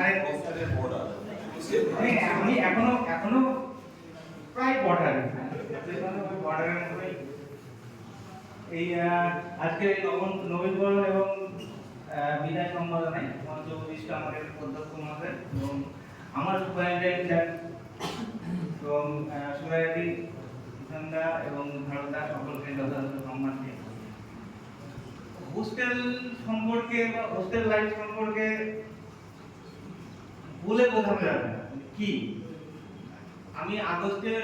আরে হোস্টেলের বর্ডার আমি এখনো এখনো প্রায় বর্ডার বর্ডারের মধ্যেই এই আজকে নবীনবরণ এবং বিদায় সম্মেলনে মঞ্চ উপবিষ্ট আমাদের অধ্যক্ষ মহাশয় এবং আমার সুপারিনটেন্ডেন্ট এবং সুরায়াদি ইসন্দা এবং ভারতদা সকলকে যথাযথ সম্মান দিয়ে হোস্টেল সম্পর্কে বা হোস্টেল লাইফ সম্পর্কে বলে বোঝানো যাবে না কি। আমি আগস্টের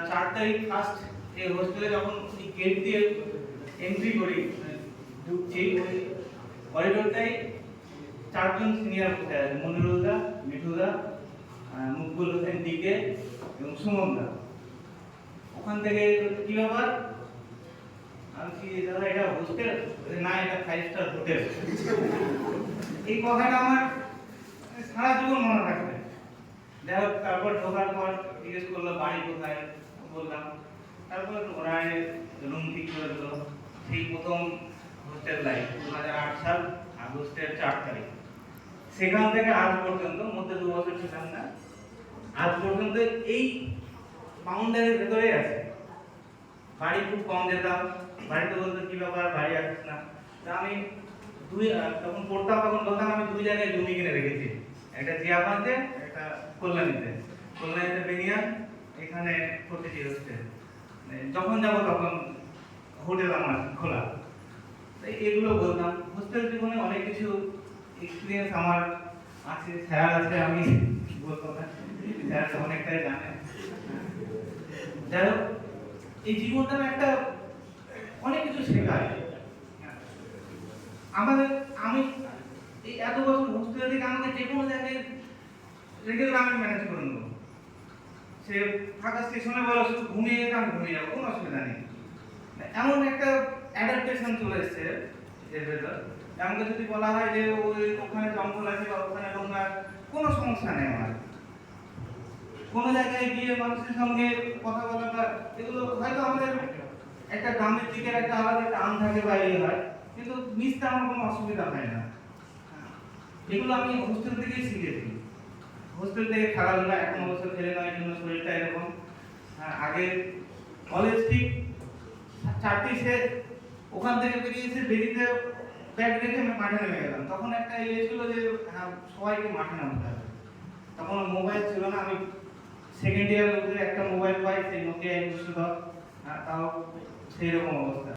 4 তারিখ ফার্স্ট এই হোস্টেলে যখন গেট দিয়ে এন্ট্রি করি ঢুকছি ওই করিডোরটাই 4 জন সিনিয়র বসে আছে, মনিরুলদা, মিঠুদা, মুকবুল হোসেন ডিকে এবং সুমনদা। ওখান থেকে কি ব্যাপার আমি কি দাদা এটা হোস্টেল না এটা 5 স্টার হোটেল। এই কথাটা আমার সারা জীবন মনে থাকবে। যাই হোক তারপর ঢোকার পর জিজ্ঞেস করলো বাড়ি কোথায়, বললাম। তারপর ওরা রুম ঠিক করে দিল। সেই প্রথম হোস্টেল লাইফ 2008 সাল আগস্টের 4 তারিখ। সেখান থেকে আজ পর্যন্ত মধ্যে 2 বছর ছিলাম না, আজ পর্যন্ত এই বাউন্ডারির ভেতরে আছে। বাড়ি খুব কম যেতাম, বাড়িতে বলতো কি ব্যাপার বাড়ি আসিস না। তা আমি তখন পড়তাম, তখন বলতাম আমি 2 জায়গায় জমি কিনে রেখেছি, একটা জিয়াবাদে একটা কল্যাণীতে। কল্যাণীতে বেরিয়ান, এখানে করতেছি হোস্টেল। যখন যাবো তখন হোটেল আমার খোলা। তাই এগুলো বলতাম। হোস্টেল জীবনে অনেক কিছু এক্সপিরিয়েন্স আমার আছে, স্যার আছে, আমি বলবো না, স্যার অনেকটাই জানে। যাই হোক এই জীবনটা একটা অনেক কিছু শেখায় আমাদের। আমি এই এত বছর হোস্টেল থেকে আমাকে যে কোনো জায়গায় রেখে দিলে আমি ম্যানেজ করে নেবো। সে ফাঁকা স্টেশনে বলো শুধু ঘুমিয়ে যেতে আমি ঘুমিয়ে যাবো, কোনো অসুবিধা নেই। এমন একটা অ্যাডাপ্টেশন চলে এসছে এর ভেতর। আমাকে যদি বলা হয় যে ওই ওখানে জঙ্গল আছে বা ওখানে নোংরা, কোনো সমস্যা নেই আমার। কোনো জায়গায় গিয়ে মানুষের সঙ্গে কথা বলাটা এগুলো হয়তো আমাদের একটা গ্রামের দিকের একটা আলাদা একটা আম থাকে বা এই হয়, কিন্তু মিশতে আমার কোনো অসুবিধা হয় না। এগুলো আমি হোস্টেল থেকেই শিখেছি। হোস্টেল থেকে খেলাধুলা, এখন অবশ্য খেলে নয় জন্য শরীরটা এরকম। আগে কলেজ ঠিক 4টি সে ওখান থেকে বেরিয়েছে, বেরিয়ে ব্যাগ রেখে আমি মাঠে নেমে গেলাম। তখন একটা ইয়ে ছিল যে হ্যাঁ সবাইকে মাঠে নামতে হবে। তখন মোবাইল ছিল না, আমি সেকেন্ড ইয়ারে উঠে একটা মোবাইল পাই, সেই নোকিয়া 210, তাও সেই রকম অবস্থা।